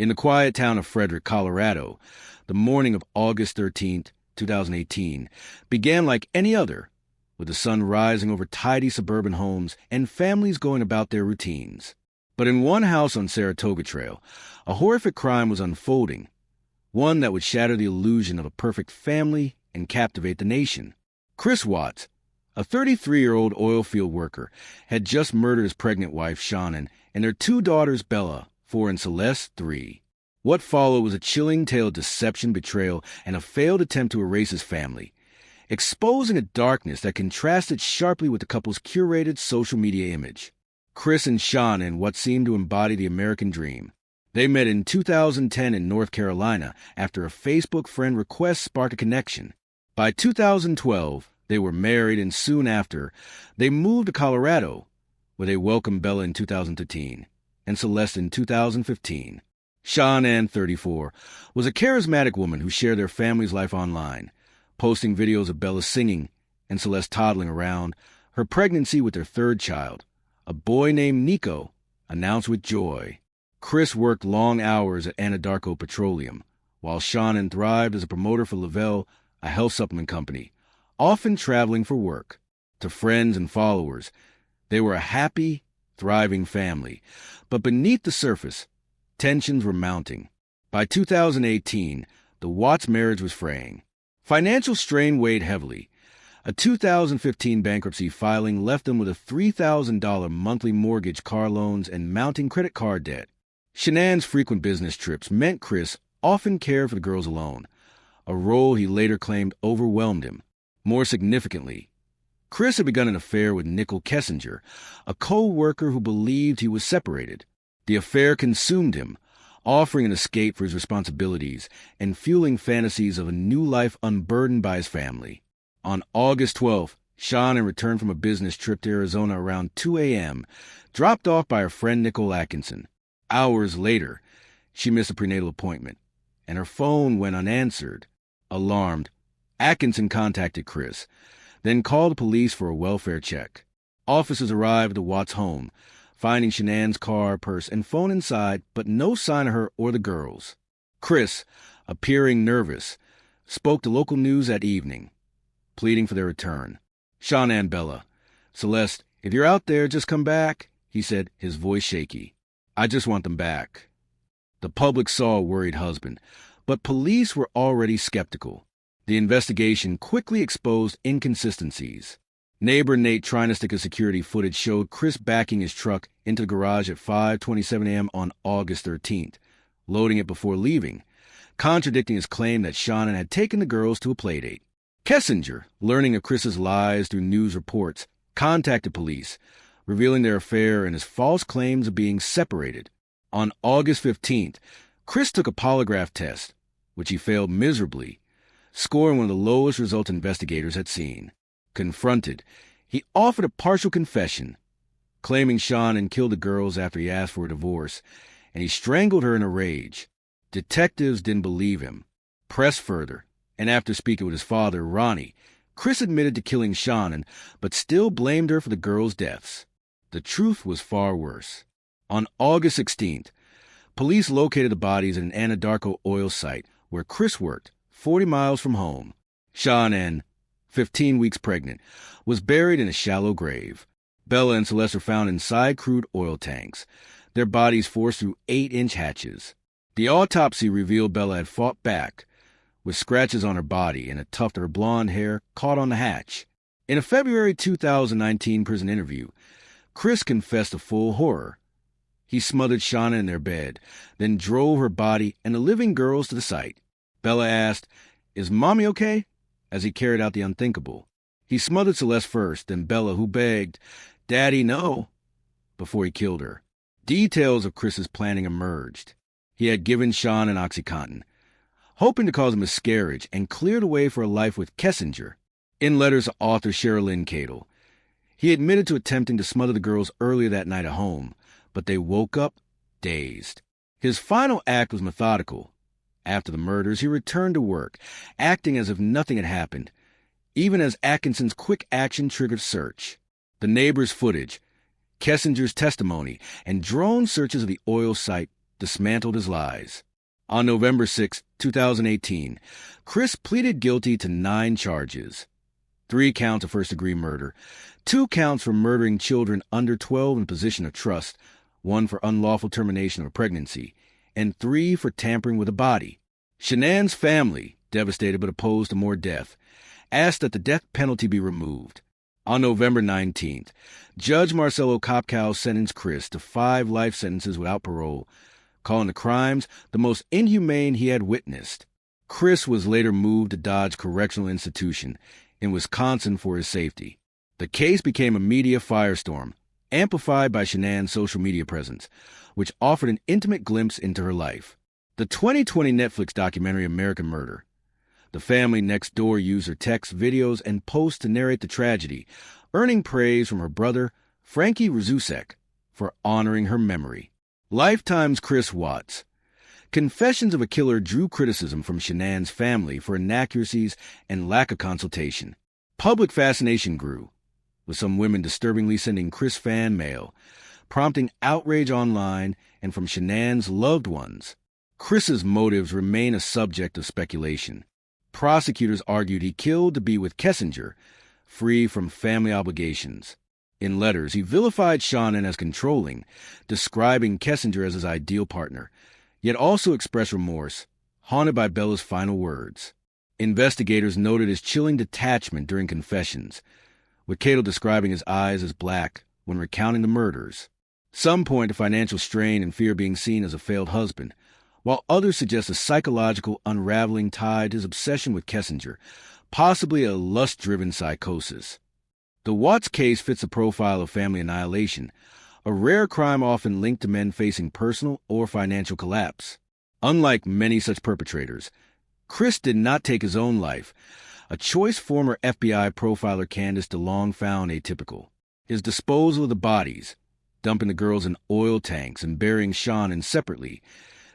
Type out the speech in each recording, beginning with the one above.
In the quiet town of Frederick, Colorado, the morning of August 13th, 2018, began like any other, with the sun rising over tidy suburban homes and families going about their routines. But in one house on Saratoga Trail, a horrific crime was unfolding, one that would shatter the illusion of a perfect family and captivate the nation. Chris Watts, a 33-year-old oil field worker, had just murdered his pregnant wife, Shanann, and their two daughters, Bella, 4, and Celeste, 3. What followed was a chilling tale of deception, betrayal, and a failed attempt to erase his family, exposing a darkness that contrasted sharply with the couple's curated social media image. Chris and Shanann, what seemed to embody the American dream. They met in 2010 in North Carolina after a Facebook friend request sparked a connection. By 2012, they were married, and soon after, they moved to Colorado, where they welcomed Bella in 2013 and Celeste in 2015. Shanann, 34, was a charismatic woman who shared their family's life online, posting videos of Bella singing and Celeste toddling around, her pregnancy with their third child, a boy named Nico, announced with joy. Chris worked long hours at Anadarko Petroleum, while Shanann thrived as a promoter for Lavelle, a health supplement company, often traveling for work. To friends and followers, they were a happy, thriving family. But beneath the surface, tensions were mounting. By 2018, the Watts marriage was fraying. Financial strain weighed heavily. A 2015 bankruptcy filing left them with a $3,000 monthly mortgage, car loans, and mounting credit card debt. Shanann's frequent business trips meant Chris often cared for the girls alone, a role he later claimed overwhelmed him. More significantly, Chris had begun an affair with Nicole Kessinger, a co-worker who believed he was separated. The affair consumed him, offering an escape for his responsibilities and fueling fantasies of a new life unburdened by his family. On August 12th, Shanann returned from a business trip to Arizona around 2 a.m., dropped off by her friend Nicole Atkinson. Hours later, she missed a prenatal appointment, and her phone went unanswered. Alarmed, Atkinson contacted Chris, then called the police for a welfare check. Officers arrived at the Watts home, finding Shanann's car, purse, and phone inside, but no sign of her or the girls. Chris, appearing nervous, spoke to local news that evening, pleading for their return. "Shanann, Bella, Celeste, if you're out there, just come back," he said, his voice shaky. "I just want them back." The public saw a worried husband, but police were already skeptical. The investigation quickly exposed inconsistencies. Neighbor Nate Trinistica security footage showed Chris backing his truck into the garage at 5:27 a.m. on August 13th, loading it before leaving, contradicting his claim that Shanann had taken the girls to a playdate. Kessinger, learning of Chris's lies through news reports, contacted police, revealing their affair and his false claims of being separated. On August 15th, Chris took a polygraph test, which he failed miserably, scoring one of the lowest results investigators had seen. Confronted, he offered a partial confession, claiming Shanann killed the girls after he asked for a divorce, and he strangled her in a rage. Detectives didn't believe him, pressed further, and after speaking with his father, Ronnie, Chris admitted to killing Shanann, but still blamed her for the girls' deaths. The truth was far worse. On August 16th, police located the bodies at an Anadarko oil site where Chris worked, 40 miles from home. Shanann, 15 weeks pregnant, was buried in a shallow grave. Bella and Celeste were found inside crude oil tanks, their bodies forced through 8-inch hatches. The autopsy revealed Bella had fought back, with scratches on her body and a tuft of her blonde hair caught on the hatch. In a February 2019 prison interview, Chris confessed to full horror. He smothered Shanann in their bed, then drove her body and the living girls to the site. Bella asked, "Is Mommy okay?" as he carried out the unthinkable. He smothered Celeste first, then Bella, who begged, "Daddy, no," before he killed her. Details of Chris's planning emerged. He had given Shanann OxyContin, hoping to cause a miscarriage and clear the way for a life with Kessinger. In letters to author Sherilyn Cadle, he admitted to attempting to smother the girls earlier that night at home, but they woke up dazed. His final act was methodical. After the murders, he returned to work, acting as if nothing had happened, even as Atkinson's quick action triggered search. The neighbors' footage, Kessinger's testimony, and drone searches of the oil site dismantled his lies. On November 6, 2018, Chris pleaded guilty to 9 charges. 3 counts of first-degree murder, 2 counts for murdering children under 12 in position of trust, 1 for unlawful termination of a pregnancy, and 3 for tampering with a body. Shanann's family, devastated but opposed to more death, asked that the death penalty be removed. On November 19th, Judge Marcelo Kopkow sentenced Chris to 5 life sentences without parole, calling the crimes the most inhumane he had witnessed. Chris was later moved to Dodge Correctional Institution in Wisconsin for his safety. The case became a media firestorm, amplified by Shanann's social media presence, which offered an intimate glimpse into her life. The 2020 Netflix documentary American Murder. The family next door used her texts, videos, and posts to narrate the tragedy, earning praise from her brother, Frankie Rzusek, for honoring her memory. Lifetime's Chris Watts. Confessions of a Killer drew criticism from Shanann's family for inaccuracies and lack of consultation. Public fascination grew, with some women disturbingly sending Chris fan mail, prompting outrage online and from Shanann's loved ones. Chris's motives remain a subject of speculation. Prosecutors argued he killed to be with Kessinger, free from family obligations. In letters, he vilified Shanann as controlling, describing Kessinger as his ideal partner, yet also expressed remorse, haunted by Bella's final words. Investigators noted his chilling detachment during confessions, with Cato describing his eyes as black when recounting the murders. Some point to financial strain and fear being seen as a failed husband, while others suggest a psychological unraveling tied to his obsession with Kessinger, possibly a lust-driven psychosis. The Watts case fits the profile of family annihilation, a rare crime often linked to men facing personal or financial collapse. Unlike many such perpetrators, Chris did not take his own life, a choice former FBI profiler Candace DeLong found atypical. His disposal of the bodies, dumping the girls in oil tanks and burying Shanann separately,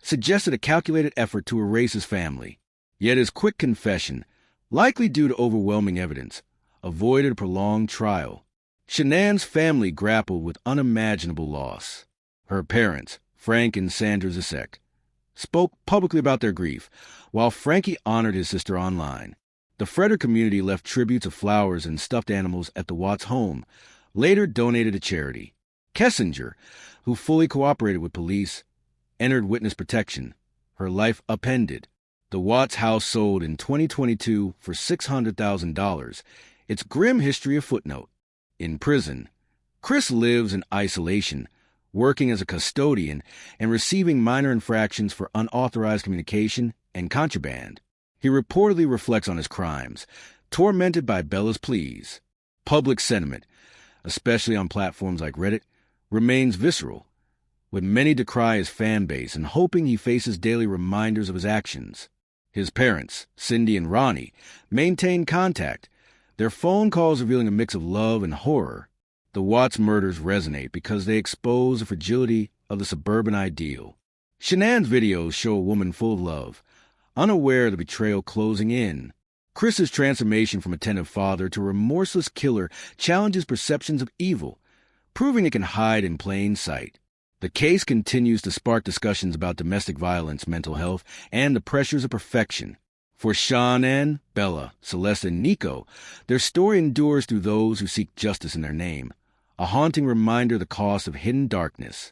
suggested a calculated effort to erase his family. Yet his quick confession, likely due to overwhelming evidence, avoided a prolonged trial. Shanann's family grappled with unimaginable loss. Her parents, Frank and Sandra Zisek, spoke publicly about their grief, while Frankie honored his sister online. The Frederick community left tributes of flowers and stuffed animals at the Watts home, later donated to charity. Kessinger, who fully cooperated with police, entered witness protection, her life upended. The Watts house sold in 2022 for $600,000, its grim history a footnote. In prison, Chris lives in isolation, working as a custodian and receiving minor infractions for unauthorized communication and contraband. He reportedly reflects on his crimes, tormented by Bella's pleas. Public sentiment, especially on platforms like Reddit, remains visceral, with many decry his fan base and hoping he faces daily reminders of his actions. His parents, Cindy and Ronnie, maintain contact, their phone calls revealing a mix of love and horror. The Watts murders resonate because they expose the fragility of the suburban ideal. Shanann's videos show a woman full of love, unaware of the betrayal closing in. Chris's transformation from attentive father to a remorseless killer challenges perceptions of evil, proving it can hide in plain sight. The case continues to spark discussions about domestic violence, mental health, and the pressures of perfection. For Shanann, Bella, Celeste, and Nico, their story endures through those who seek justice in their name, a haunting reminder of the cost of hidden darkness.